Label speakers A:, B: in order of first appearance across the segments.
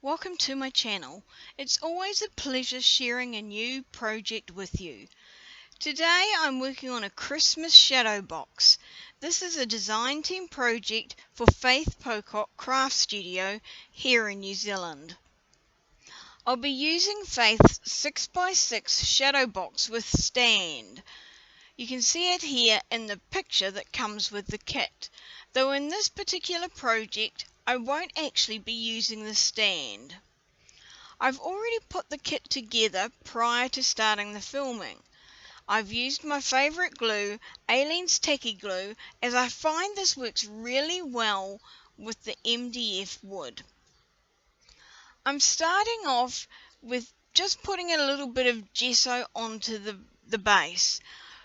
A: Welcome to my channel. It's always a pleasure sharing a new project with you. Today I'm working on a Christmas shadow box. This is a design team project for Faith Pocock Craft Studio here in New Zealand. I'll be using Faith's 6x6 shadow box with stand. You can see it here in the picture that comes with the kit, though in this particular project I won't actually be using the stand. I've already put the kit together prior to starting the filming. I've used my favourite glue, Aleene's Tacky Glue, as I find this works really well with the MDF wood. I'm starting off with just putting a little bit of gesso onto the base.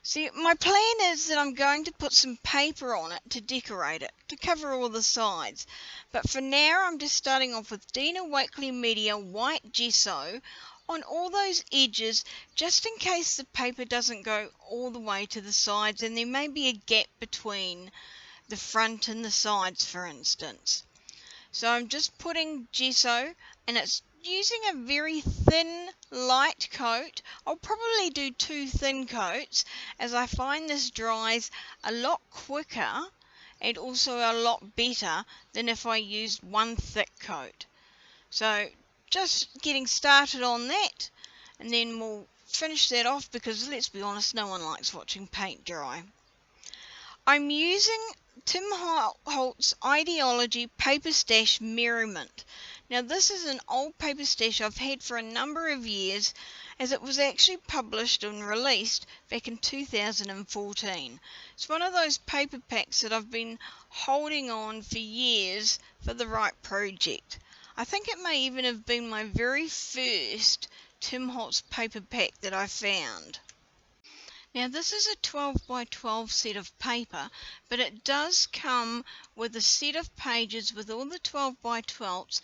A: See, my plan is that I'm going to put some paper on it to decorate it, to cover all the sides. But for now, I'm just starting off with Dina Wakley Media white gesso on all those edges, just in case the paper doesn't go all the way to the sides and there may be a gap between the front and the sides, for instance. So I'm just putting gesso, and it's using a very thin, light coat. I'll probably do 2 thin coats, as I find this dries a lot quicker and also a lot better than if I used 1 thick coat. So just getting started on that, and then we'll finish that off, because let's be honest, no one likes watching paint dry. I'm using Tim Holtz Ideaology Paper Stash Merriment. Now this is an old paper stash I've had for a number of years, as it was actually published and released back in 2014. It's one of those paper packs that I've been holding on for years for the right project. I think it may even have been my very first Tim Holtz paper pack that I found. Now this is a 12x12 set of paper, but it does come with a set of pages with all the 12x12s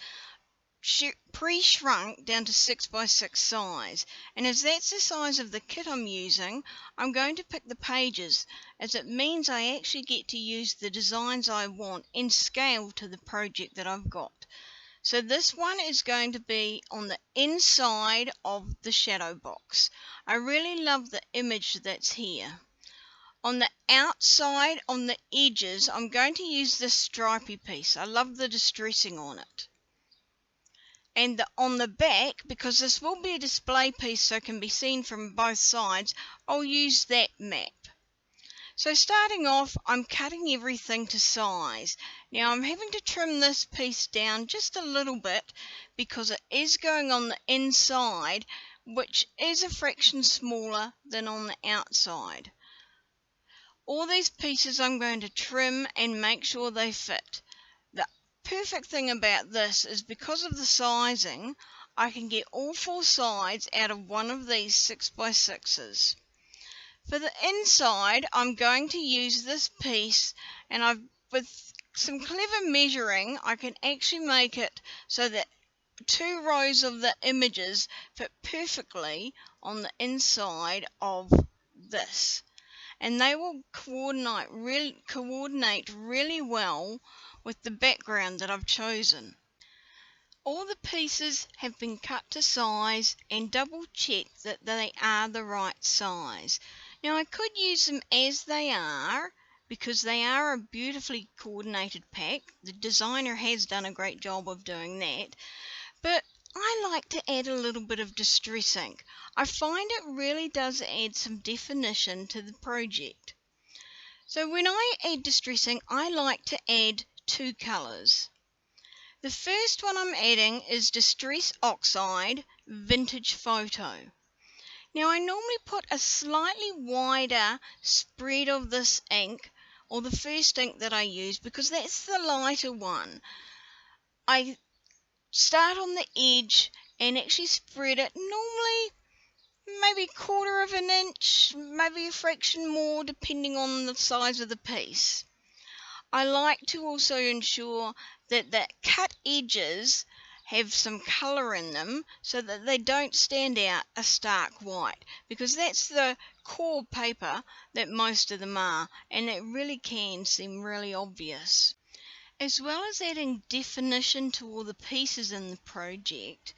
A: pre-shrunk down to 6x6 size, and as that's the size of the kit I'm using, I'm going to pick the pages, as it means I actually get to use the designs I want in scale to the project that I've got. So this one is going to be on the inside of the shadow box. I really love the image that's here. On the outside, on the edges, I'm going to use this stripy piece. I love the distressing on it. And on the back, because this will be a display piece so it can be seen from both sides, I'll use that map. So starting off, I'm cutting everything to size. Now I'm having to trim this piece down just a little bit because it is going on the inside, which is a fraction smaller than on the outside. All these pieces I'm going to trim and make sure they fit. The perfect thing about this is because of the sizing, I can get all 4 sides out of one of these 6x6s. For the inside, I'm going to use this piece, and with some clever measuring, I can actually make it so that 2 rows of the images fit perfectly on the inside of this, and they will coordinate really well with the background that I've chosen. All the pieces have been cut to size and double check that they are the right size. Now I could use them as they are, because they are a beautifully coordinated pack. The designer has done a great job of doing that, but I like to add a little bit of distressing. I find it really does add some definition to the project. So when I add distressing, I like to add 2 colours. The first one I'm adding is Distress Oxide Vintage Photo. Now I normally put a slightly wider spread of this ink, or the first ink that I use, because that's the lighter one. I start on the edge and actually spread it, normally maybe 1/4 of an inch, maybe a fraction more depending on the size of the piece. I like to also ensure that the cut edges have some colour in them so that they don't stand out a stark white, because that's the core paper that most of them are, and it really can seem really obvious. As well as adding definition to all the pieces in the project,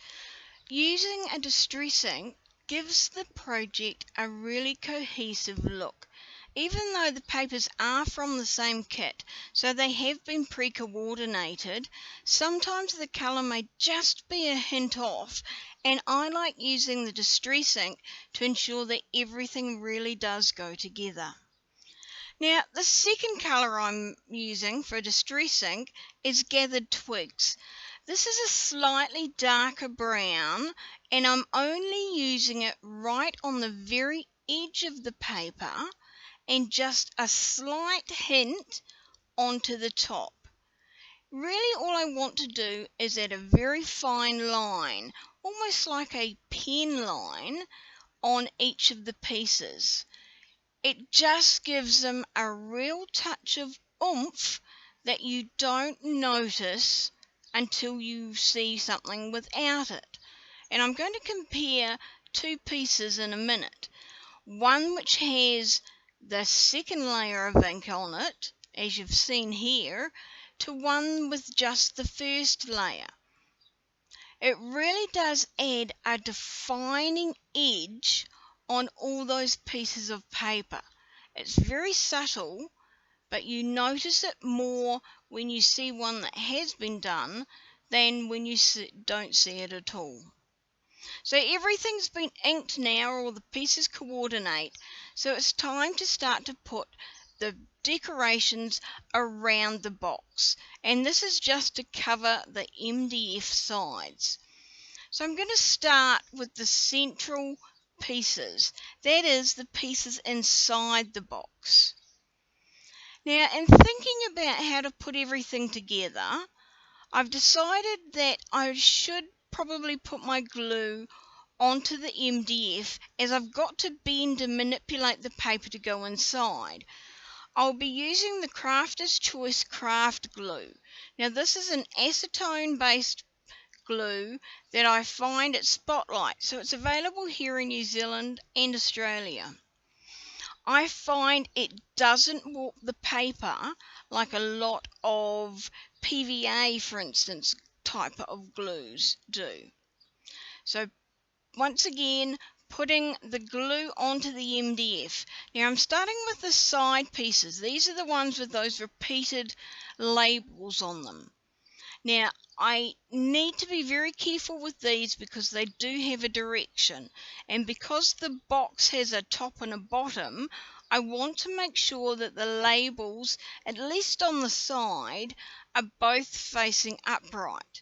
A: using a distress ink gives the project a really cohesive look. Even though the papers are from the same kit, so they have been pre-coordinated, sometimes the colour may just be a hint off, and I like using the distress ink to ensure that everything really does go together. Now, the second colour I'm using for distress ink is Gathered Twigs. This is a slightly darker brown, and I'm only using it right on the very edge of the paper and just a slight hint onto the top. Really, all I want to do is add a very fine line, almost like a pen line, on each of the pieces. It just gives them a real touch of oomph that you don't notice until you see something without it. And I'm going to compare two pieces in a minute. One which has the second layer of ink on it, as you've seen here, to one with just the first layer. It really does add a defining edge on all those pieces of paper. It's very subtle, but you notice it more when you see one that has been done than when you don't see it at all. So everything's been inked now, all the pieces coordinate, so it's time to start to put the decorations around the box, and this is just to cover the MDF sides. So I'm going to start with the central pieces, that is the pieces inside the box. Now, in thinking about how to put everything together, I've decided that I should probably put my glue onto the MDF, as I've got to bend and manipulate the paper to go inside. I'll be using the Crafter's Choice Craft Glue. Now, this is an acetone based glue that I find at Spotlight, so it's available here in New Zealand and Australia. I find it doesn't warp the paper like a lot of PVA, for instance, type of glues do. So once again, putting the glue onto the MDF. Now I'm starting with the side pieces. These are the ones with those repeated labels on them. Now, I need to be very careful with these because they do have a direction, and because the box has a top and a bottom, I want to make sure that the labels, at least on the side, are both facing upright.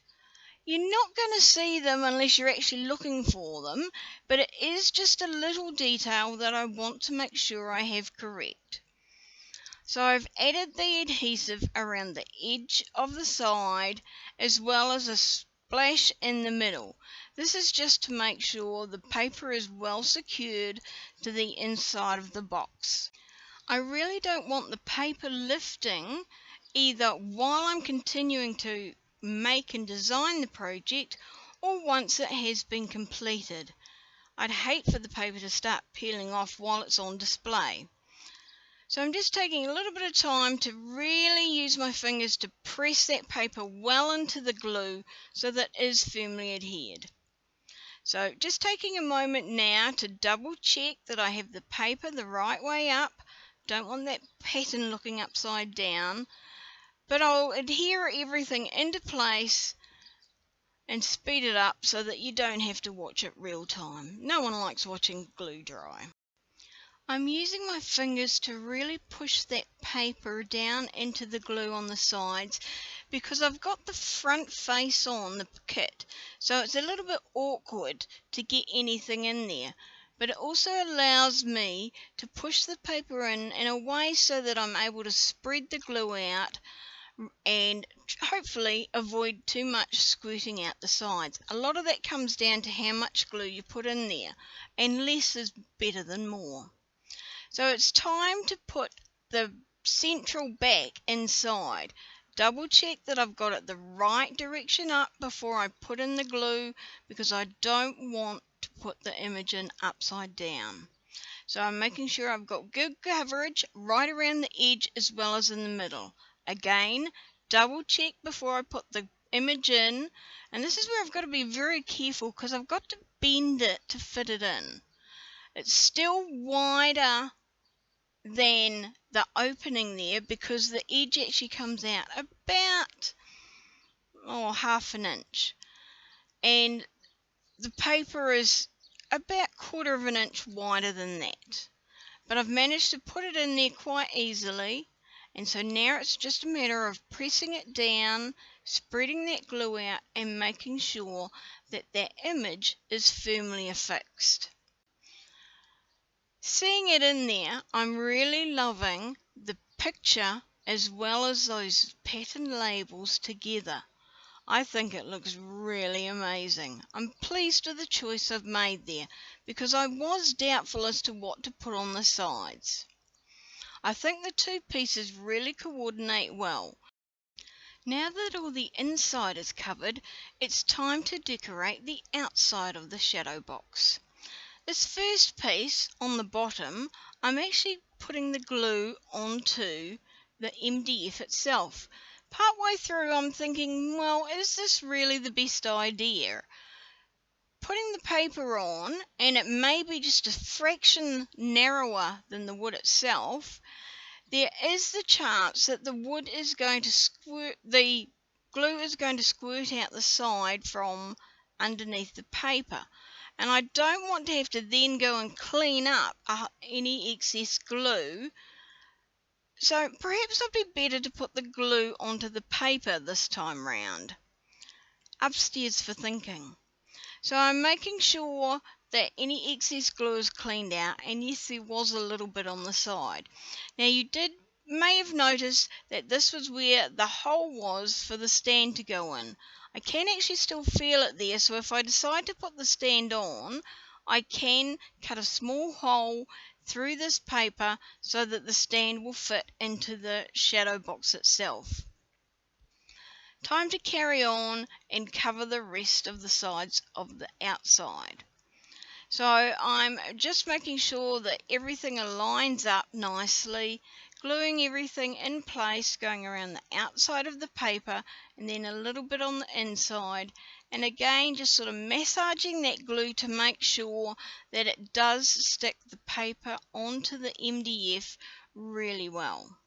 A: You're not going to see them unless you're actually looking for them, but it is just a little detail that I want to make sure I have correct. So I've added the adhesive around the edge of the side as well as a splash in the middle. This is just to make sure the paper is well secured to the inside of the box. I really don't want the paper lifting either while I'm continuing to make and design the project or once it has been completed. I'd hate for the paper to start peeling off while it's on display. So I'm just taking a little bit of time to really use my fingers to press that paper well into the glue so that it is firmly adhered. So just taking a moment now to double check that I have the paper the right way up. Don't want that pattern looking upside down. But I'll adhere everything into place and speed it up so that you don't have to watch it real time. No one likes watching glue dry. I'm using my fingers to really push that paper down into the glue on the sides because I've got the front face on the kit, so it's a little bit awkward to get anything in there. But it also allows me to push the paper in a way so that I'm able to spread the glue out and hopefully avoid too much squirting out the sides. A lot of that comes down to how much glue you put in there, and less is better than more. So it's time to put the central back inside. Double check that I've got it the right direction up before I put in the glue because I don't want to put the image in upside down. So I'm making sure I've got good coverage right around the edge as well as in the middle. Again, double check before I put the image in, and this is where I've got to be very careful because I've got to bend it to fit it in. It's still wider than the opening there because the edge actually comes out about half an inch, and the paper is about 1/4 of an inch wider than that. But I've managed to put it in there quite easily, and so now it's just a matter of pressing it down, spreading that glue out, and making sure that that image is firmly affixed. Seeing it in there, I'm really loving the picture as well as those pattern labels together. I think it looks really amazing. I'm pleased with the choice I've made there because I was doubtful as to what to put on the sides. I think the two pieces really coordinate well. Now that all the inside is covered, it's time to decorate the outside of the shadow box. This first piece on the bottom, I'm actually putting the glue onto the MDF itself. Partway through I'm thinking, well, is this really the best idea? Putting the paper on, and it may be just a fraction narrower than the wood itself, there is the chance that the glue is going to squirt out the side from underneath the paper. And I don't want to have to then go and clean up any excess glue. So perhaps it'd be better to put the glue onto the paper this time round. Upstairs for thinking. So I'm making sure that any excess glue is cleaned out, and yes, there was a little bit on the side. Now you may have noticed that this was where the hole was for the stand to go in. I can actually still feel it there, so if I decide to put the stand on, I can cut a small hole through this paper so that the stand will fit into the shadow box itself. Time to carry on and cover the rest of the sides of the outside. So I'm just making sure that everything aligns up nicely, gluing everything in place, going around the outside of the paper and then a little bit on the inside, and again just sort of massaging that glue to make sure that it does stick the paper onto the MDF really well.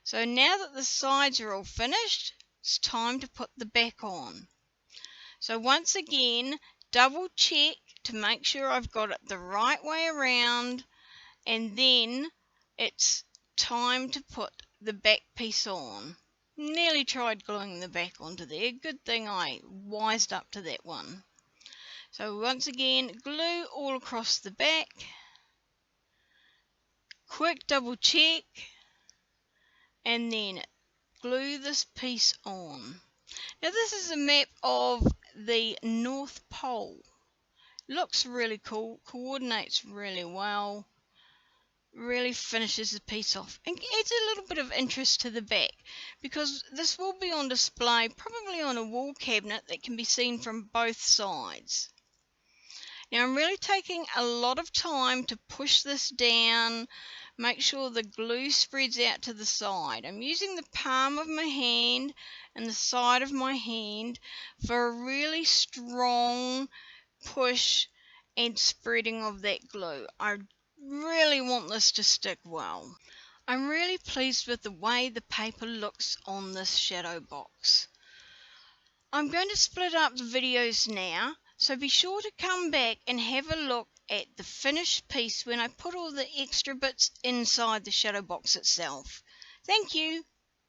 A: So now that the sides are all finished, it's time to put the back on. So once again, double check to make sure I've got it the right way around, and then it's time to put the back piece on. Nearly tried gluing the back onto there. Good thing I wised up to that one. So once again, glue all across the back. Quick double check, and then glue this piece on. Now this is a map of the North Pole. Looks really cool, coordinates really well, really finishes the piece off, and adds a little bit of interest to the back because this will be on display probably on a wall cabinet that can be seen from both sides. Now I'm really taking a lot of time to push this down, make sure the glue spreads out to the side. I'm using the palm of my hand and the side of my hand for a really strong push and spreading of that glue. I really want this to stick well. I'm really pleased with the way the paper looks on this shadow box. I'm going to split up the videos now, so be sure to come back and have a look at the finished piece when I put all the extra bits inside the shadow box itself. Thank you.